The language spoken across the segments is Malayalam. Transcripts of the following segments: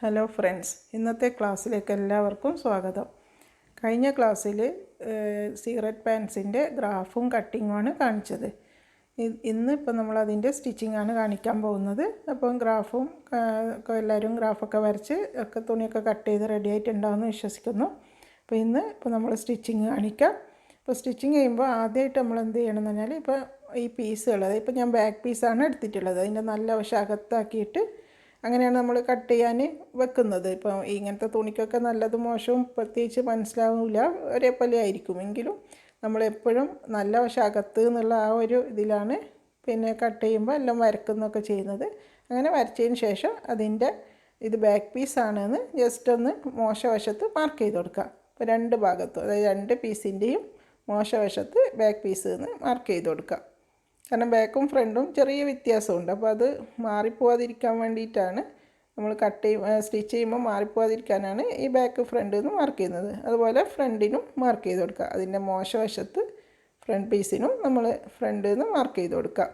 ഹലോ ഫ്രണ്ട്സ്, ഇന്നത്തെ ക്ലാസ്സിലേക്ക് എല്ലാവർക്കും സ്വാഗതം. കഴിഞ്ഞ ക്ലാസ്സിൽ സിഗരറ്റ് പാൻസിൻ്റെ ഗ്രാഫും കട്ടിങ്ങുമാണ് കാണിച്ചത്. ഇന്ന് ഇപ്പോൾ നമ്മളതിൻ്റെ സ്റ്റിച്ചിങ്ങാണ് കാണിക്കാൻ പോകുന്നത്. അപ്പം ഗ്രാഫും എല്ലാവരും ഗ്രാഫൊക്കെ വരച്ച് ഒക്കെ തുണിയൊക്കെ കട്ട് ചെയ്ത് റെഡി ആയിട്ടുണ്ടാവുമെന്ന് വിശ്വസിക്കുന്നു. അപ്പോൾ ഇന്ന് നമ്മൾ സ്റ്റിച്ചിങ് കാണിക്കാം. ഇപ്പോൾ സ്റ്റിച്ചിങ് ചെയ്യുമ്പോൾ ആദ്യമായിട്ട് നമ്മൾ എന്ത് ചെയ്യണമെന്ന് പറഞ്ഞാൽ, ഇപ്പോൾ ഈ പീസുകൾ, ഇപ്പോൾ ഞാൻ ബാക്ക് പീസാണ് എടുത്തിട്ടുള്ളത്. അതിൻ്റെ നല്ല വശം അകത്താക്കിയിട്ട് അങ്ങനെയാണ് നമ്മൾ കട്ട് ചെയ്യാൻ വെക്കുന്നത്. ഇപ്പോൾ ഇങ്ങനത്തെ തുണിക്കൊക്കെ നല്ലതും മോശവും പ്രത്യേകിച്ച് മനസ്സിലാവില്ല, ഒരേപോലെ ആയിരിക്കും. എങ്കിലും നമ്മളെപ്പോഴും നല്ല വശം അകത്ത് എന്നുള്ള ആ ഒരു ഇതിലാണ് പിന്നെ കട്ട് ചെയ്യുമ്പോൾ എല്ലാം വരക്കുന്നൊക്കെ ചെയ്യുന്നത്. അങ്ങനെ വരച്ചതിന് ശേഷം അതിൻ്റെ ഇത് ബാക്ക് പീസാണെന്ന് ജസ്റ്റ് ഒന്ന് മോശവശത്ത് മാർക്ക് ചെയ്ത് കൊടുക്കുക. അപ്പോൾ രണ്ട് ഭാഗത്തും, അതായത് രണ്ട് പീസിൻ്റെയും മോശവശത്ത് ബാക്ക് പീസ് എന്ന് മാർക്ക് ചെയ്ത് കൊടുക്കുക. കാരണം ബാക്കും ഫ്രണ്ടും ചെറിയ വ്യത്യാസമുണ്ട്. അപ്പോൾ അത് മാറിപ്പോവാതിരിക്കാൻ വേണ്ടിയിട്ടാണ് നമ്മൾ സ്റ്റിച്ച് ചെയ്യുമ്പോൾ മാറിപ്പോവാതിരിക്കാനാണ് ഈ ബാക്ക് ഫ്രണ്ട് എന്ന് മാർക്ക് ചെയ്യുന്നത്. അതുപോലെ ഫ്രണ്ടിനും മാർക്ക് ചെയ്ത് കൊടുക്കുക. അതിൻ്റെ മോശവശത്ത് ഫ്രണ്ട് പീസിനും നമ്മൾ ഫ്രണ്ട് എന്ന് മാർക്ക് ചെയ്ത് കൊടുക്കുക.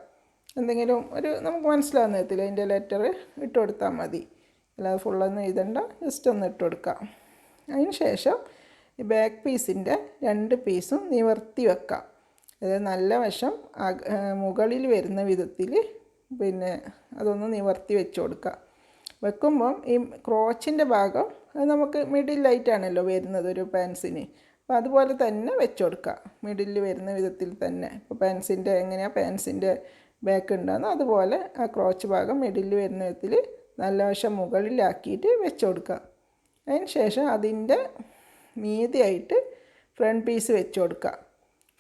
എന്തെങ്കിലും ഒരു നമുക്ക് മനസ്സിലാവുന്ന വിധത്തിൽ അതിൻ്റെ ലെറ്റർ ഇട്ട് കൊടുത്താൽ മതി. അല്ലാതെ ഫുള്ളൊന്നും എഴുതണ്ട, ജസ്റ്റ് ഒന്ന് ഇട്ട് കൊടുക്കാം. അതിന് ശേഷം ഈ ബാക്ക് പീസിൻ്റെ രണ്ട് പീസും നിവർത്തി വെക്കാം. അതായത് നല്ല വശം മുകളിൽ വരുന്ന വിധത്തിൽ പിന്നെ അതൊന്ന് നിവർത്തി വെച്ച് കൊടുക്കുക. വെക്കുമ്പം ഈ ക്രോച്ചിൻ്റെ ഭാഗം അത് നമുക്ക് മിഡിലായിട്ടാണല്ലോ വരുന്നത് ഒരു പാൻസിന്. അപ്പോൾ അതുപോലെ തന്നെ വെച്ച് കൊടുക്കുക, മിഡിലിൽ വരുന്ന വിധത്തിൽ തന്നെ. ഇപ്പോൾ പാൻസിൻ്റെ എങ്ങനെയാണ് പാൻസിൻ്റെ ബാക്ക് ഉണ്ടാകുന്നത് അതുപോലെ ആ ക്രോച്ച് ഭാഗം മിഡിലിൽ വരുന്ന വിധത്തിൽ നല്ല വശം മുകളിലാക്കിയിട്ട് വെച്ച് കൊടുക്കുക. അതിന് ശേഷം അതിൻ്റെ മീതിയായിട്ട് ഫ്രണ്ട് പീസ് വെച്ച് കൊടുക്കുക.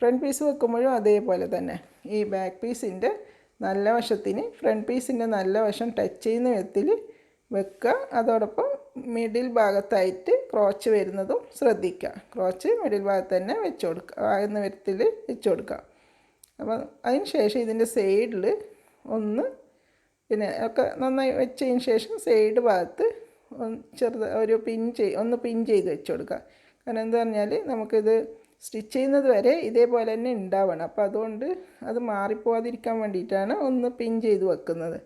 ഫ്രണ്ട് പീസ് വെക്കുമ്പോഴും അതേപോലെ തന്നെ ഈ ബാക്ക് പീസിൻ്റെ നല്ല വശത്തിന് ഫ്രണ്ട് പീസിൻ്റെ നല്ല വശം ടച്ച് ചെയ്യുന്ന വിധത്തിൽ വെക്കുക. അതോടൊപ്പം മിഡിൽ ഭാഗത്തായിട്ട് ക്രോച്ച് വരുന്നതും ശ്രദ്ധിക്കുക. ക്രോച്ച് മിഡിൽ ഭാഗത്ത് തന്നെ വെച്ച് കൊടുക്കുക, ആകുന്ന വിധത്തിൽ വെച്ച് കൊടുക്കുക. അപ്പം അതിന് ശേഷം ഇതിൻ്റെ സൈഡിൽ ഒന്ന് പിന്നെ ഒക്കെ നന്നായി വെച്ചതിന് ശേഷം സൈഡ് ഭാഗത്ത് ഒരു പിൻ ചെയ്ത് വെച്ച് കൊടുക്കുക. കാരണം എന്താ പറഞ്ഞാൽ നമുക്കിത് സ്റ്റിച്ച് ചെയ്യുന്നത് വരെ ഇതേപോലെ തന്നെ ഉണ്ടാവണം. അപ്പോൾ അതുകൊണ്ട് അത് മാറിപ്പോവാതിരിക്കാൻ വേണ്ടിയിട്ടാണ് ഒന്ന് പിൻ ചെയ്ത് വെക്കുന്നത്.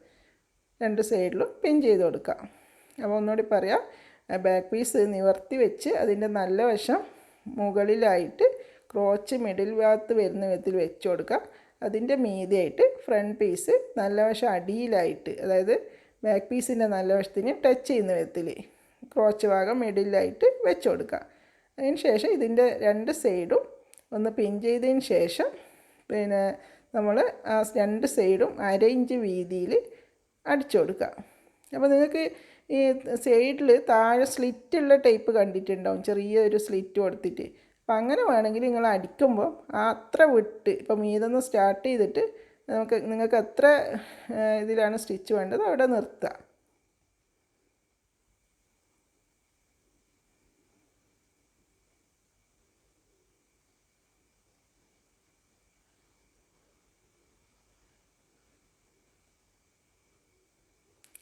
രണ്ട് സൈഡിലും പിൻ ചെയ്ത് കൊടുക്കുക. അപ്പോൾ ഒന്നുകൂടി പറയാം, ബാക്ക് പീസ് നിവർത്തി വെച്ച് അതിൻ്റെ നല്ല വശം മുകളിലായിട്ട് ക്രോച്ച് മിഡിൽ ഭാഗത്ത് വരുന്ന വിധത്തിൽ വെച്ച് കൊടുക്കുക. അതിൻ്റെ മീതിയായിട്ട് ഫ്രണ്ട് പീസ് നല്ല വശം അടിയിലായിട്ട്, അതായത് ബാക്ക് പീസിൻ്റെ നല്ല വശത്തിന് ടച്ച് ചെയ്യുന്ന വിധത്തിൽ ക്രോച്ച് ഭാഗം മിഡിലായിട്ട് വെച്ച് കൊടുക്കുക. അതിന് ശേഷം ഇതിൻ്റെ രണ്ട് സൈഡും ഒന്ന് പിൻ ചെയ്തതിന് ശേഷം പിന്നെ നമ്മൾ ആ രണ്ട് സൈഡും 1/2 ഇഞ്ച് വീതിയിൽ അടിച്ചു കൊടുക്കുക. അപ്പോൾ നിങ്ങൾക്ക് ഈ സൈഡിൽ താഴെ സ്ലിറ്റുള്ള ടൈപ്പ് കണ്ടിട്ടുണ്ടാവും, ചെറിയൊരു സ്ലിറ്റ് കൊടുത്തിട്ട്. അപ്പം അങ്ങനെ വേണമെങ്കിൽ നിങ്ങൾ അടിക്കുമ്പോൾ അത്ര വിട്ട്, ഇപ്പോൾ മീതൊന്ന് സ്റ്റാർട്ട് ചെയ്തിട്ട് നിങ്ങൾക്ക് എത്ര ഇതിലാണ് സ്റ്റിച്ച് വേണ്ടത് അവിടെ നിർത്തുക.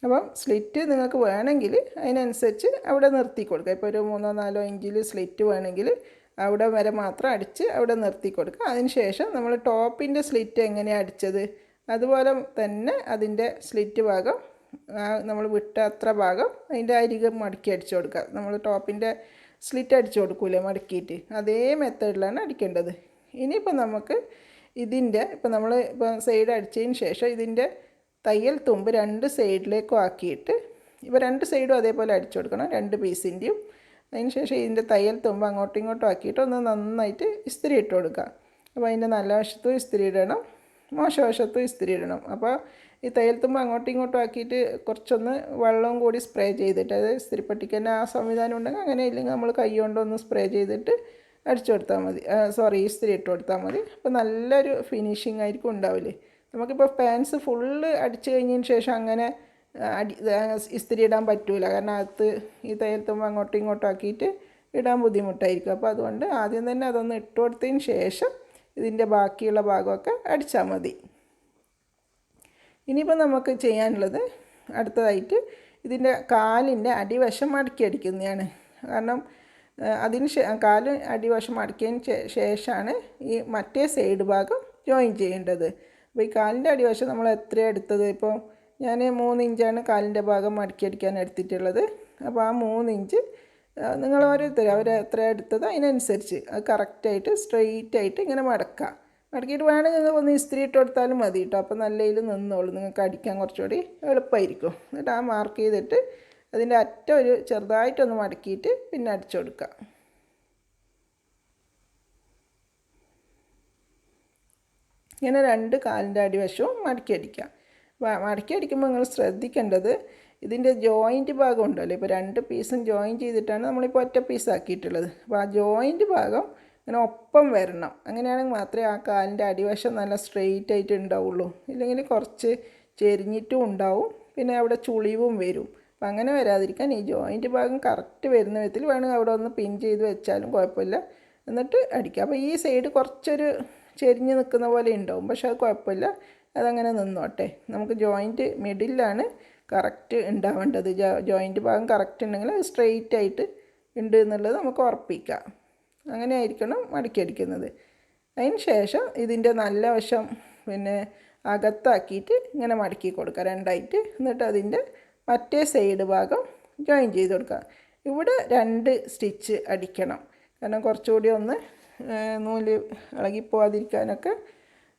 അപ്പം സ്ലിറ്റ് നിങ്ങൾക്ക് വേണമെങ്കിൽ അതിനനുസരിച്ച് അവിടെ നിർത്തി കൊടുക്കുക. ഇപ്പോൾ ഒരു 3-4 ഇഞ്ചിൽ സ്ലിറ്റ് വേണമെങ്കിൽ അവിടെ വരെ മാത്രം അടിച്ച് അവിടെ നിർത്തി കൊടുക്കുക. അതിന് ശേഷം നമ്മൾ ടോപ്പിൻ്റെ സ്ലിറ്റ് എങ്ങനെയാണ് അടിച്ചത് അതുപോലെ തന്നെ അതിൻ്റെ സ്ലിറ്റ് ഭാഗം നമ്മൾ വിട്ട അത്ര ഭാഗം അതിൻ്റെ അരികെ മടക്കി അടിച്ചു കൊടുക്കുക. നമ്മൾ ടോപ്പിൻ്റെ സ്ലിറ്റ് അടിച്ചു കൊടുക്കൂലേ മടക്കിയിട്ട്, അതേ മെത്തേഡിലാണ് അടിക്കേണ്ടത്. ഇനിയിപ്പോൾ നമുക്ക് ഇതിൻ്റെ നമ്മൾ സൈഡ് അടിച്ചതിന് ശേഷം ഇതിൻ്റെ തയ്യൽ തുമ്പ് രണ്ട് സൈഡിലേക്കും ആക്കിയിട്ട് ഇപ്പോൾ രണ്ട് സൈഡും അതേപോലെ അടിച്ചു കൊടുക്കണം, രണ്ട് പീസിൻ്റെയും. അതിന് ശേഷം ഇതിൻ്റെ തയ്യൽ തുമ്പ് അങ്ങോട്ടും ഇങ്ങോട്ടും ആക്കിയിട്ട് ഒന്ന് നന്നായിട്ട് ഇസ്തിരി ഇട്ട് കൊടുക്കുക. അപ്പോൾ അതിൻ്റെ നല്ല വശത്തും ഇസ്തിരി ഇടണം, മോശവശത്തും ഇസ്തിരി ഇടണം. അപ്പോൾ ഈ തയ്യൽ തുമ്പ് അങ്ങോട്ടും ഇങ്ങോട്ടും ആക്കിയിട്ട് കുറച്ചൊന്ന് വെള്ളവും കൂടി സ്പ്രേ ചെയ്തിട്ട്, അതായത് ഇസ്തിരിപ്പട്ടിക്ക് തന്നെ ആ സംവിധാനം ഉണ്ടെങ്കിൽ അങ്ങനെ, ഇല്ലെങ്കിൽ നമ്മൾ കൈ കൊണ്ടൊന്ന് സ്പ്രേ ചെയ്തിട്ട് അടിച്ചു കൊടുത്താൽ മതി, ഇസ്തിരി ഇട്ട് കൊടുത്താൽ മതി. അപ്പോൾ നല്ലൊരു ഫിനിഷിംഗ് ആയിരിക്കും ഉണ്ടാവില്ലേ. നമുക്കിപ്പോൾ പാൻസ് ഫുള്ള് അടിച്ചു കഴിഞ്ഞതിന് ശേഷം അങ്ങനെ ഇസ്തിരി ഇടാൻ പറ്റില്ല, കാരണം അകത്ത് ഈ തയ്യൽ തുമ്പ് അങ്ങോട്ടും ഇങ്ങോട്ടും ആക്കിയിട്ട് ഇടാൻ ബുദ്ധിമുട്ടായിരിക്കും. അപ്പോൾ അതുകൊണ്ട് ആദ്യം തന്നെ അതൊന്ന് ഇട്ട് കൊടുത്തതിന് ശേഷം ഇതിൻ്റെ ബാക്കിയുള്ള ഭാഗമൊക്കെ അടിച്ചാൽ മതി. ഇനിയിപ്പോൾ നമുക്ക് ചെയ്യാനുള്ളത് അടുത്തതായിട്ട് ഇതിൻ്റെ കാലിൻ്റെ അടിവശം മടക്കി അടിക്കുന്നതാണ്. കാരണം കാല് അടിവശം മടക്കിയതിന് ശേഷമാണ് ഈ മറ്റേ സൈഡ് ഭാഗം ജോയിൻ ചെയ്യേണ്ടത്. അപ്പോൾ ഈ കാലിൻ്റെ അടിവശം നമ്മൾ എത്രയാണ് എടുത്തത്, ഇപ്പോൾ ഞാൻ 3 ഇഞ്ചാണ് കാലിൻ്റെ ഭാഗം മടക്കി അടിക്കാൻ എടുത്തിട്ടുള്ളത്. അപ്പോൾ ആ 3 ഇഞ്ച് നിങ്ങൾ ഓരോരുത്തർ അവർ എത്ര എടുത്തത് അതിനനുസരിച്ച് അത് കറക്റ്റായിട്ട് സ്ട്രെയിറ്റ് ആയിട്ട് ഇങ്ങനെ മടക്കുക. മടക്കിയിട്ട് വേണമെങ്കിൽ നിങ്ങൾ ഒന്ന് ഇസ്തിരി ഇട്ട് കൊടുത്താലും മതി കേട്ടോ. അപ്പോൾ നല്ല ഇതിൽ നിന്നോളൂ, നിങ്ങൾക്ക് അടിക്കാൻ കുറച്ചുകൂടി എളുപ്പമായിരിക്കും. എന്നിട്ട് ആ മാർക്ക് ചെയ്തിട്ട് അതിൻ്റെ അറ്റം ഒരു ചെറുതായിട്ടൊന്ന് മടക്കിയിട്ട് പിന്നെ അടിച്ചു കൊടുക്കുക. ഇങ്ങനെ 2 കാലിൻ്റെ അടിവശവും മടക്കി അടിക്കുക. മടക്കി അടിക്കുമ്പോൾ നിങ്ങൾ ശ്രദ്ധിക്കേണ്ടത് ഇതിൻ്റെ ജോയിൻറ്റ് ഭാഗം ഉണ്ടല്ലോ. ഇപ്പോൾ 2 പീസും ജോയിൻ ചെയ്തിട്ടാണ് നമ്മളിപ്പോൾ ഒറ്റ പീസാക്കിയിട്ടുള്ളത്. അപ്പോൾ ആ ജോയിൻറ്റ് ഭാഗം ഇങ്ങനെ ഒപ്പം വരണം. അങ്ങനെയാണെങ്കിൽ മാത്രമേ ആ കാലിൻ്റെ അടിവശം നല്ല സ്ട്രെയിറ്റ് ആയിട്ട് ഉണ്ടാവുള്ളൂ. ഇല്ലെങ്കിൽ കുറച്ച് ചെരിഞ്ഞിട്ടും ഉണ്ടാവും, പിന്നെ അവിടെ ചുളിവും വരും. അപ്പം അങ്ങനെ വരാതിരിക്കാൻ ഈ ജോയിൻറ്റ് ഭാഗം കറക്റ്റ് വരുന്ന വിധത്തിൽ വേണമെങ്കിൽ അവിടെ ഒന്ന് പിൻ ചെയ്ത് വെച്ചാലും കുഴപ്പമില്ല. എന്നിട്ട് അടിക്കുക. അപ്പോൾ ഈ സൈഡ് കുറച്ചൊരു ചെരിഞ്ഞ് നിൽക്കുന്ന പോലെ ഉണ്ടാവും, പക്ഷെ അത് കുഴപ്പമില്ല, അതങ്ങനെ നിന്നോട്ടെ. നമുക്ക് ജോയിൻറ്റ് മിഡിലാണ് കറക്റ്റ് ഉണ്ടാവേണ്ടത്. ജോയിൻറ്റ് ഭാഗം കറക്റ്റ് ഉണ്ടെങ്കിൽ അത് സ്ട്രെയിറ്റ് ആയിട്ട് ഉണ്ട് എന്നുള്ളത് നമുക്ക് ഉറപ്പിക്കാം. അങ്ങനെ ആയിരിക്കണം മടക്കി അടിക്കുന്നത്. അതിന് ശേഷം ഇതിൻ്റെ നല്ല വശം പിന്നെ അകത്താക്കിയിട്ട് ഇങ്ങനെ മടക്കി കൊടുക്കുക 2ആയിട്ട്. എന്നിട്ട് അതിൻ്റെ മറ്റേ സൈഡ് ഭാഗം ജോയിൻ ചെയ്ത് കൊടുക്കുക. ഇവിടെ 2 സ്റ്റിച്ച് അടിക്കണം, കാരണം കുറച്ചുകൂടി ഒന്ന് നൂല് ഇളകിപ്പോവാതിരിക്കാനൊക്കെ,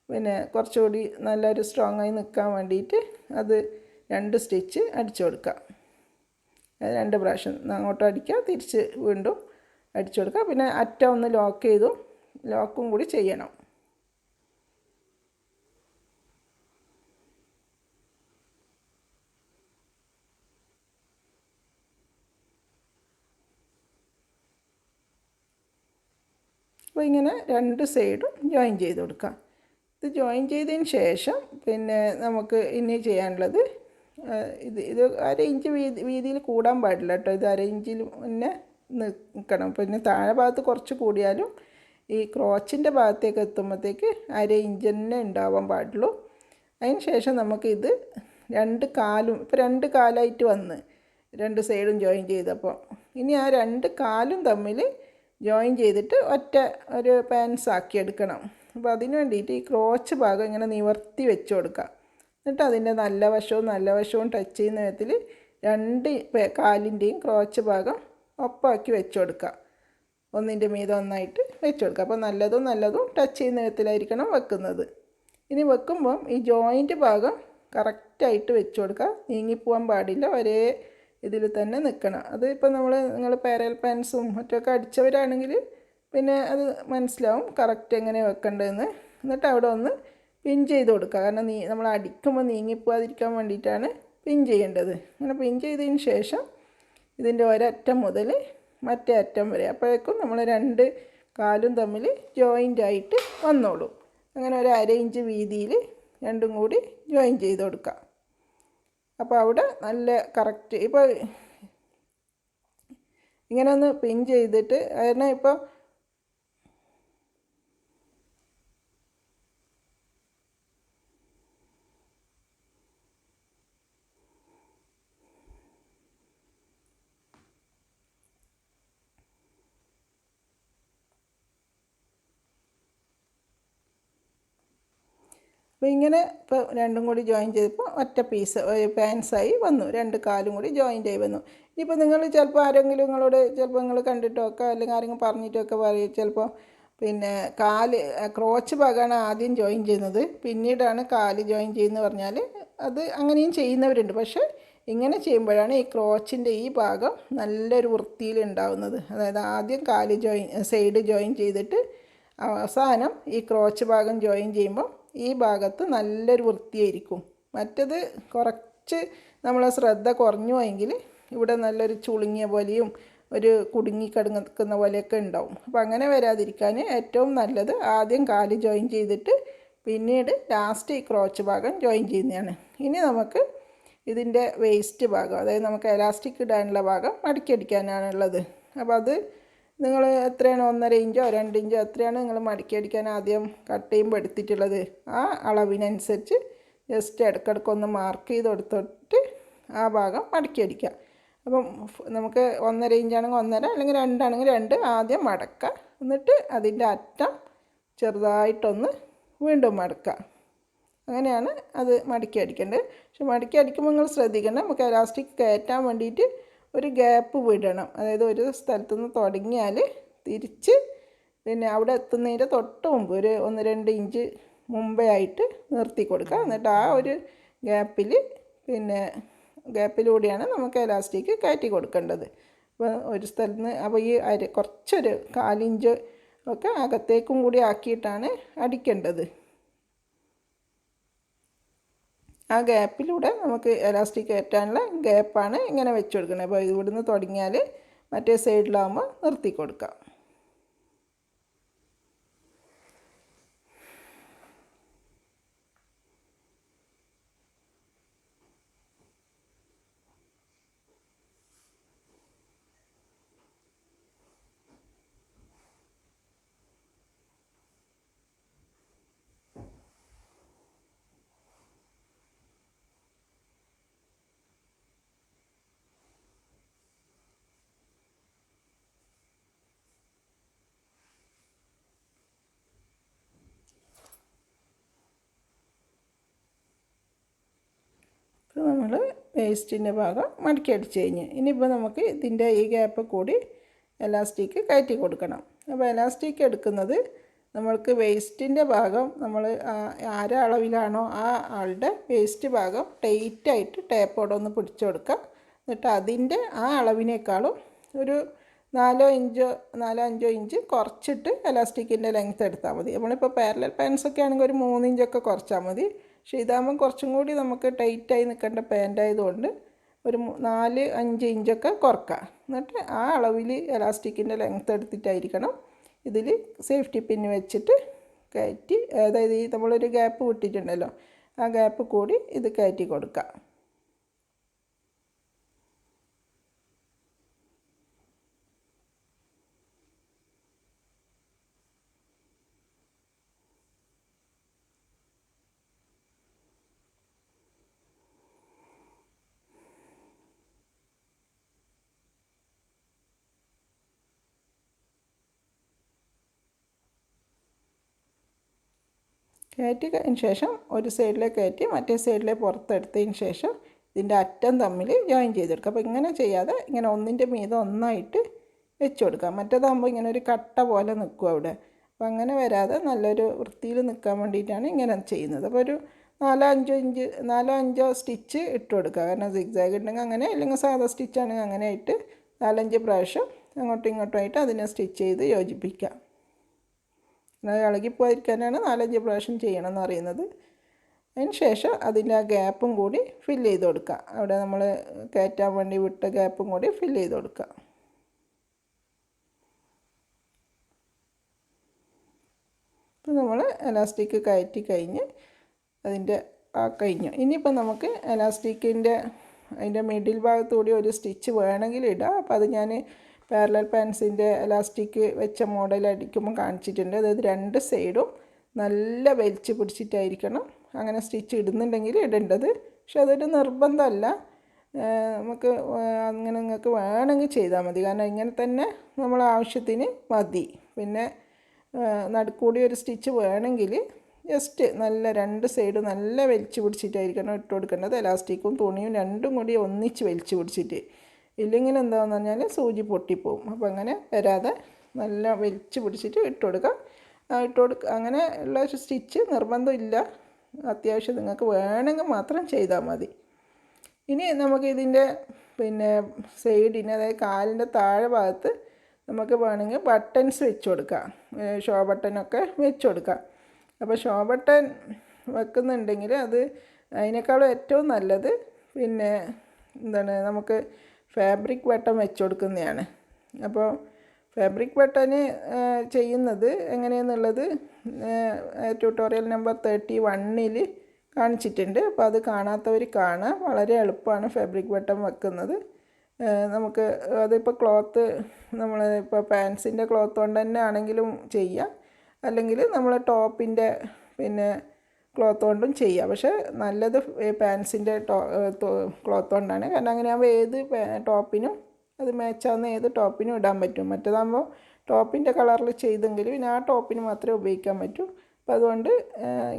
പിന്നെ കുറച്ചുകൂടി നല്ലൊരു സ്ട്രോങ് ആയി നിൽക്കാൻ വേണ്ടിയിട്ട് അത് 2 സ്റ്റിച്ച് അടിച്ചു കൊടുക്കുക. 2 പ്രാവശ്യം അങ്ങോട്ടും അടിക്കുക, തിരിച്ച് വീണ്ടും അടിച്ചു കൊടുക്കുക. പിന്നെ അറ്റം ഒന്ന് ലോക്കും കൂടി ചെയ്യണം. അപ്പോൾ ഇങ്ങനെ 2 സൈഡും ജോയിൻ ചെയ്ത് കൊടുക്കാം. ഇത് ജോയിൻ ചെയ്തതിന് ശേഷം പിന്നെ നമുക്ക് ഇനി ചെയ്യാനുള്ളത് ഇത് 1/2 ഇഞ്ച് വീതിയിൽ കൂടാൻ പാടില്ല കേട്ടോ. ഇത് 1/2 ഇഞ്ചിൽ മുന്നേ നിൽക്കണം. പിന്നെ താഴെ ഭാഗത്ത് കുറച്ച് കൂടിയാലും ഈ ക്രോച്ചിൻ്റെ ഭാഗത്തേക്ക് എത്തുമ്പോഴത്തേക്ക് 1/2 ഇഞ്ച് തന്നെ ഉണ്ടാവാൻ പാടുള്ളൂ. അതിന് ശേഷം നമുക്കിത് 2 കാലും ഇപ്പോൾ 2 കാലായിട്ട് വന്ന് 2 സൈഡും ജോയിൻ ചെയ്തപ്പോൾ ഇനി ആ 2 കാലും തമ്മിൽ ജോയിൻ ചെയ്തിട്ട് ഒരു പാൻസ് ആക്കി എടുക്കണം. അപ്പോൾ അതിന് വേണ്ടിയിട്ട് ഈ ക്രോച്ച് ഭാഗം ഇങ്ങനെ നിവർത്തി വെച്ച് കൊടുക്കുക. എന്നിട്ട് അതിൻ്റെ നല്ല വശവും ടച്ച് ചെയ്യുന്ന വിധത്തിൽ 2 കാലിൻ്റെയും ക്രോച്ച് ഭാഗം ഒപ്പാക്കി വെച്ച് കൊടുക്കുക. ഒന്നിൻ്റെ മീതെ ഒന്നായിട്ട് വെച്ച് കൊടുക്കുക. അപ്പോൾ നല്ലതും ടച്ച് ചെയ്യുന്ന വിധത്തിലായിരിക്കണം വെക്കുന്നത്. ഇനി വെക്കുമ്പം ഈ ജോയിൻറ്റ് ഭാഗം കറക്റ്റായിട്ട് വെച്ച് കൊടുക്കുക. നീങ്ങിപ്പോവാൻ പാടില്ല, ഒരേ ഇതിൽ തന്നെ നിൽക്കണം. അത് ഇപ്പോൾ നിങ്ങൾ പാരൽ പാൻസും മറ്റൊക്കെ അടിച്ചവരാണെങ്കിൽ പിന്നെ അത് മനസ്സിലാവും കറക്റ്റ് എങ്ങനെ വെക്കേണ്ടതെന്ന്. എന്നിട്ട് അവിടെ ഒന്ന് പിൻ ചെയ്ത് കൊടുക്കുക. കാരണം നമ്മൾ അടിക്കുമ്പോൾ നീങ്ങിപ്പോവാതിരിക്കാൻ വേണ്ടിയിട്ടാണ് പിൻ ചെയ്യേണ്ടത്. അങ്ങനെ പിൻ ചെയ്തതിന് ശേഷം ഇതിൻ്റെ ഒരറ്റം മുതൽ മറ്റേ അറ്റം വരെ അപ്പോഴേക്കും നമ്മൾ 2 കാലും തമ്മിൽ ജോയിൻ്റ് ആയിട്ട് വന്നോളൂ. അങ്ങനെ ഒരു 1/2 ഇഞ്ച് വീതിയിൽ 2ഉം കൂടി ജോയിൻ ചെയ്ത് കൊടുക്കുക. അപ്പോൾ അവിടെ നല്ല കറക്റ്റ് ഇപ്പോൾ ഇങ്ങനെ ഒന്ന് പിൻ ചെയ്തിട്ട് കാരണം ഇപ്പോൾ അപ്പോൾ ഇങ്ങനെ ഇപ്പോൾ 2ഉം കൂടി ജോയിൻ ചെയ്തപ്പോൾ ഒറ്റ പീസ് പാൻസായി വന്നു. 2 കാലും കൂടി ജോയിൻ്റ് ആയി വന്നു. ഇപ്പോൾ നിങ്ങൾ ചിലപ്പോൾ ആരെങ്കിലും നിങ്ങളോട് ചിലപ്പോൾ നിങ്ങൾ കണ്ടിട്ടൊക്കെ അല്ലെങ്കിൽ ആരെങ്കിലും പറഞ്ഞിട്ടൊക്കെ പറയും ചിലപ്പോൾ പിന്നെ ക്രോച്ച് ഭാഗമാണ് ആദ്യം ജോയിൻ ചെയ്യുന്നത്, പിന്നീടാണ് കാല് ജോയിൻ ചെയ്യുന്നത് പറഞ്ഞാൽ അത് അങ്ങനെയും ചെയ്യുന്നവരുണ്ട്. പക്ഷേ ഇങ്ങനെ ചെയ്യുമ്പോഴാണ് ഈ ക്രോച്ചിൻ്റെ ഈ ഭാഗം നല്ലൊരു വൃത്തിയിൽ ഉണ്ടാവുന്നത്. അതായത് ആദ്യം സൈഡ് ജോയിൻ ചെയ്തിട്ട് അവസാനം ഈ ക്രോച്ച് ഭാഗം ജോയിൻ ചെയ്യുമ്പോൾ ഈ ഭാഗത്ത് നല്ലൊരു വൃത്തിയായിരിക്കും. മറ്റത് കുറച്ച് നമ്മളെ ശ്രദ്ധ കുറഞ്ഞു പോയെങ്കിൽ ഇവിടെ നല്ലൊരു ചുളുങ്ങിയ പോലെയും ഒരു കുടുങ്ങിക്കിടക്കുന്ന പോലെയൊക്കെ ഉണ്ടാവും. അപ്പോൾ അങ്ങനെ വരാതിരിക്കാൻ ഏറ്റവും നല്ലത് ആദ്യം കാല് ജോയിൻ ചെയ്തിട്ട് പിന്നീട് ലാസ്റ്റ് ഈ ക്രോച്ച് ഭാഗം ജോയിൻ ചെയ്യുന്നതാണ്. ഇനി നമുക്ക് ഇതിൻ്റെ വേസ്റ്റ് ഭാഗം, അതായത് നമുക്ക് എലാസ്റ്റിക് ഇടാനുള്ള ഭാഗം മടക്കിയടിക്കാനാണുള്ളത്. അപ്പോൾ അത് നിങ്ങൾ എത്രയാണ് 1.5 ഇഞ്ചോ 2 ഇഞ്ചോ എത്രയാണ് നിങ്ങൾ മടക്കിയടിക്കാൻ ആദ്യം കട്ട് ചെയ്യുമ്പോൾ എടുത്തിട്ടുള്ളത് ആ അളവിനനുസരിച്ച് ജസ്റ്റ് ഇടയ്ക്കിടയ്ക്കൊന്ന് മാർക്ക് ചെയ്ത് കൊടുത്തിട്ട് ആ ഭാഗം മടക്കിയടിക്കുക. അപ്പം നമുക്ക് 1.5 ഇഞ്ചാണെങ്കിൽ 1.5 അല്ലെങ്കിൽ 2 ആണെങ്കിൽ 2 ആദ്യം മടക്കുക. എന്നിട്ട് അതിൻ്റെ അറ്റം ചെറുതായിട്ടൊന്ന് വീണ്ടും മടക്കുക. അങ്ങനെയാണ് അത് മടക്കി അടിക്കേണ്ടത്. പക്ഷെ മടക്കി അടിക്കുമ്പോൾ നിങ്ങൾ ശ്രദ്ധിക്കേണ്ടത് നമുക്ക് എലാസ്റ്റിക് കയറ്റാൻ വേണ്ടിയിട്ട് ഒരു ഗ്യാപ്പ് വിടണം. അതായത് ഒരു സ്ഥലത്തു നിന്ന് തുടങ്ങിയാൽ തിരിച്ച് പിന്നെ അവിടെ എത്തുന്നതിൻ്റെ തൊട്ട് മുമ്പ് ഒരു 1-2 ഇഞ്ച് മുമ്പേ ആയിട്ട് നിർത്തി കൊടുക്കുക. എന്നിട്ട് ആ ഒരു ഗ്യാപ്പിൽ പിന്നെ ഗ്യാപ്പിലൂടെയാണ് നമുക്ക് എലാസ്റ്റിക് കയറ്റി കൊടുക്കേണ്ടത്. അപ്പോൾ ഒരു സ്ഥലത്ത് നിന്ന് അപ്പോൾ ഈ കുറച്ചൊരു 1/4 ഇഞ്ച് ഒക്കെ അകത്തേക്കും കൂടി ആക്കിയിട്ടാണ് അടിക്കേണ്ടത്. ആ ഗ്യാപ്പിലൂടെ നമുക്ക് എലാസ്റ്റിക് കയറ്റാനുള്ള ഗ്യാപ്പാണ് ഇങ്ങനെ വെച്ച് കൊടുക്കുന്നത്. അപ്പോൾ ഇവിടുന്ന് തുടങ്ങിയാൽ മറ്റേ സൈഡിലാകുമ്പോൾ നിർത്തി കൊടുക്കാം. ഇപ്പോൾ നമ്മൾ വേസ്റ്റിൻ്റെ ഭാഗം മടക്കി അടിച്ച് കഴിഞ്ഞ് ഇനിയിപ്പോൾ നമുക്ക് ഇതിൻ്റെ ഈ ഗ്യാപ്പ് കൂടി എലാസ്റ്റിക് കയറ്റി കൊടുക്കണം. അപ്പോൾ എലാസ്റ്റിക് എടുക്കുന്നത് നമ്മൾക്ക് വേസ്റ്റിൻ്റെ ഭാഗം നമ്മൾ ആരെ അളവിലാണോ ആ ആളുടെ വേസ്റ്റ് ഭാഗം ടൈറ്റായിട്ട് ടേപ്പോടെ ഒന്ന് പിടിച്ചു കൊടുക്കുക. എന്നിട്ട് അതിൻ്റെ ആ അളവിനേക്കാളും ഒരു 4-5 ഇഞ്ച് കുറച്ചിട്ട് എലാസ്റ്റിക്കിൻ്റെ ലെങ്ത്ത് എടുത്താൽ മതി. നമ്മളിപ്പോൾ പാരലൽ പാൻസൊക്കെ ആണെങ്കിൽ ഒരു 3 ഇഞ്ചൊക്കെ കുറച്ചാൽ മതി. പക്ഷേ ഇതാകുമ്പം കുറച്ചും കൂടി നമുക്ക് ടൈറ്റായി നിൽക്കേണ്ട പാൻ്റായതുകൊണ്ട് ഒരു 4-5 ഇഞ്ചൊക്കെ കുറക്കാം. എന്നിട്ട് ആ അളവിൽ എലാസ്റ്റിക്കിൻ്റെ ലെങ്ത്ത് എടുത്തിട്ടായിരിക്കണം ഇതിൽ സേഫ്റ്റി പിന്ന് വെച്ചിട്ട് കയറ്റി, അതായത് ഈ നമ്മളൊരു ഗ്യാപ്പ് വിട്ടിട്ടുണ്ടല്ലോ ആ ഗ്യാപ്പ് കൂടി ഇത് കയറ്റി കൊടുക്കാം. കയറ്റി കഴിഞ്ഞ ശേഷം ഒരു സൈഡിലേക്ക് കയറ്റി മറ്റേ സൈഡിലെ പുറത്തെടുത്തതിന് ശേഷം ഇതിൻ്റെ അറ്റം തമ്മിൽ ജോയിൻ ചെയ്തെടുക്കുക. അപ്പോൾ ഇങ്ങനെ ചെയ്യാതെ ഇങ്ങനെ ഒന്നിൻ്റെ മീതെ ഒന്നായിട്ട് വെച്ച് കൊടുക്കാം. മറ്റേതാകുമ്പോൾ ഇങ്ങനെ ഒരു കട്ട പോലെ നിൽക്കും അവിടെ. അപ്പോൾ അങ്ങനെ വരാതെ നല്ലൊരു വൃത്തിയിൽ നിൽക്കാൻ വേണ്ടിയിട്ടാണ് ഇങ്ങനെ ചെയ്യുന്നത്. അപ്പോൾ ഒരു 4-5 സ്റ്റിച്ച് ഇട്ട് കൊടുക്കുക. കാരണം സിഗ്സാഗ് ഉണ്ടെങ്കിൽ അങ്ങനെ, അല്ലെങ്കിൽ സാധാ സ്റ്റിച്ചാണെങ്കിൽ അങ്ങനെ ആയിട്ട് 4-5 പ്രാവശ്യം അങ്ങോട്ടും ഇങ്ങോട്ടുമായിട്ട് അതിനെ സ്റ്റിച്ച് ചെയ്ത് യോജിപ്പിക്കാം. ഇളകിപ്പോയിരിക്കാനാണ് 4-5 പ്രാവശ്യം ചെയ്യണമെന്ന് അറിയുന്നത്. അതിന് ശേഷം അതിൻ്റെ ആ ഗ്യാപ്പും കൂടി ഫില്ല് ചെയ്ത് കൊടുക്കുക. അവിടെ നമ്മൾ കയറ്റാൻ വേണ്ടി വിട്ട ഗ്യാപ്പും കൂടി ഫില്ല് ചെയ്ത് കൊടുക്കുക. ഇപ്പോൾ നമ്മൾ എലാസ്റ്റിക് കയറ്റി കഴിഞ്ഞ് അതിൻ്റെ കഴിഞ്ഞു. ഇനിയിപ്പോൾ നമുക്ക് എലാസ്റ്റിക്കിൻ്റെ അതിൻ്റെ മിഡിൽ ഭാഗത്തുകൂടി ഒരു സ്റ്റിച്ച് വേണമെങ്കിൽ ഇടാം. അപ്പോൾ അത് ഞാൻ പാരലൽ പാൻസിൻ്റെ എലാസ്റ്റിക് വെച്ച മോഡൽ അടിക്കുമ്പോൾ കാണിച്ചിട്ടുണ്ട്. അതായത് 2 സൈഡും നല്ല വലിച്ച് പിടിച്ചിട്ടായിരിക്കണം അങ്ങനെ സ്റ്റിച്ച് ഇടുന്നുണ്ടെങ്കിൽ ഇടേണ്ടത്. പക്ഷെ അതൊരു നിർബന്ധമല്ല, നമുക്ക് അങ്ങനെ നിങ്ങൾക്ക് വേണമെങ്കിൽ ചെയ്താൽ മതി. കാരണം ഇങ്ങനെ തന്നെ നമ്മൾ ആവശ്യത്തിന് മതി. പിന്നെ നടുക്കൂടി ഒരു സ്റ്റിച്ച് വേണമെങ്കിൽ ജസ്റ്റ് നല്ല 2 സൈഡ് നല്ല വലിച്ച് പിടിച്ചിട്ടായിരിക്കണം ഇട്ട് കൊടുക്കേണ്ടത്. എലാസ്റ്റിക്കും തുണിയും രണ്ടും കൂടി ഒന്നിച്ച് വലിച്ച് പിടിച്ചിട്ട്, ഇല്ലെങ്കിൽ എന്താണെന്ന് പറഞ്ഞാൽ സൂചി പൊട്ടിപ്പോവും. അപ്പോൾ അങ്ങനെ വരാതെ നല്ല വലിച്ച് പിടിച്ചിട്ട് ഇട്ട് കൊടുക്കുക. അങ്ങനെ ഉള്ള ഒരു സ്റ്റിച്ച് നിർബന്ധമില്ല, അത്യാവശ്യം നിങ്ങൾക്ക് വേണമെങ്കിൽ മാത്രം ചെയ്താൽ മതി. ഇനി നമുക്ക് ഇതിൻ്റെ പിന്നെ സൈഡിന്, അതായത് കാലിൻ്റെ താഴെ ഭാഗത്ത് നമുക്ക് വേണമെങ്കിൽ ബട്ടൺസ് വെച്ച് കൊടുക്കാം. ഷോ ബട്ടനൊക്കെ വെച്ച് കൊടുക്കാം. അപ്പോൾ ഷോ ബട്ടൺ വെക്കുന്നുണ്ടെങ്കിൽ അത് അതിനേക്കാളും ഏറ്റവും നല്ലത് പിന്നെ എന്താണ്, നമുക്ക് ഫാബ്രിക് ബട്ടൺ വെച്ച് കൊടുക്കുന്നതാണ്. അപ്പോൾ ഫാബ്രിക് ബട്ടന് ചെയ്യുന്നത് എങ്ങനെയെന്നുള്ളത് ട്യൂട്ടോറിയൽ നമ്പർ 31 കാണിച്ചിട്ടുണ്ട്. അപ്പോൾ അത് കാണാത്തവർ കാണാം. വളരെ എളുപ്പമാണ് ഫാബ്രിക് ബട്ടൺ വെക്കുന്നത്. നമുക്ക് അതിപ്പോൾ ക്ലോത്ത്, നമ്മൾ ഇപ്പോൾ പാൻസിൻ്റെ ക്ലോത്ത് കൊണ്ട് തന്നെ ആണെങ്കിലും ചെയ്യാം, അല്ലെങ്കിൽ നമ്മൾ ടോപ്പിൻ്റെ പിന്നെ ക്ലോത്ത് കൊണ്ടും ചെയ്യാം. പക്ഷേ നല്ലത് പാൻസിൻ്റെ ക്ലോത്ത് കൊണ്ടാണ്. കാരണം അങ്ങനെ ആകുമ്പോൾ ഏത് ടോപ്പിനും അത് മാച്ചാവുന്ന ഏത് ടോപ്പിനും ഇടാൻ പറ്റും. മറ്റേതാകുമ്പോൾ ടോപ്പിൻ്റെ കളറിൽ ചെയ്തെങ്കിൽ പിന്നെ ആ ടോപ്പിന് മാത്രമേ ഉപയോഗിക്കാൻ പറ്റൂ. അപ്പോൾ അതുകൊണ്ട്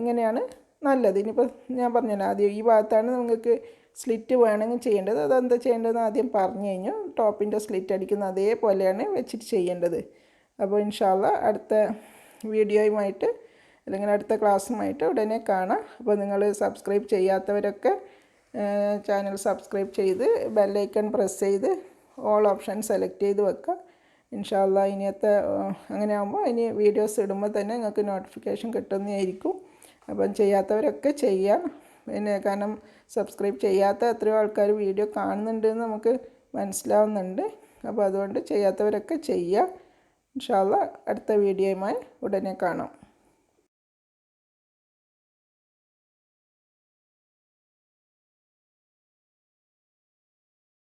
ഇങ്ങനെയാണ് നല്ലത്. ഇനിയിപ്പോൾ ഞാൻ പറഞ്ഞല്ലോ ആദ്യം ഈ ഭാഗത്താണ് നിങ്ങൾക്ക് സ്ലിറ്റ് വേണമെങ്കിൽ ചെയ്യേണ്ടത്. അതെന്താ ചെയ്യേണ്ടതെന്ന് ആദ്യം പറഞ്ഞു കഴിഞ്ഞു. ടോപ്പിൻ്റെ സ്ലിറ്റ് അടിക്കുന്ന അതേപോലെയാണ് വെച്ചിട്ട് ചെയ്യേണ്ടത്. അപ്പോൾ ഇൻഷാല്ലാ അടുത്ത വീഡിയോയുമായിട്ട് അല്ലെങ്കിൽ അടുത്ത ക്ലാസ്സുമായിട്ട് ഉടനെ കാണാം. അപ്പോൾ നിങ്ങൾ സബ്സ്ക്രൈബ് ചെയ്യാത്തവരൊക്കെ ചാനൽ സബ്സ്ക്രൈബ് ചെയ്ത് ബെല്ലൈക്കൺ പ്രസ് ചെയ്ത് ഓൾ ഓപ്ഷൻ സെലക്ട് ചെയ്ത് വെക്കുക. ഇൻഷാല്ലാ ഇനിയത്തെ അങ്ങനെ ആകുമ്പോൾ ഇനി വീഡിയോസ് ഇടുമ്പോൾ തന്നെ നിങ്ങൾക്ക് നോട്ടിഫിക്കേഷൻ കിട്ടുന്നതായിരിക്കും. അപ്പം ചെയ്യാത്തവരൊക്കെ ചെയ്യാം. പിന്നെ കാരണം സബ്സ്ക്രൈബ് ചെയ്യാത്ത എത്രയോ ആൾക്കാർ വീഡിയോ കാണുന്നുണ്ടെന്ന് നമുക്ക് മനസ്സിലാവുന്നുണ്ട്. അപ്പോൾ അതുകൊണ്ട് ചെയ്യാത്തവരൊക്കെ ചെയ്യാം. ഇൻഷാല്ലാ അടുത്ത വീഡിയോയുമായി ഉടനെ കാണാം.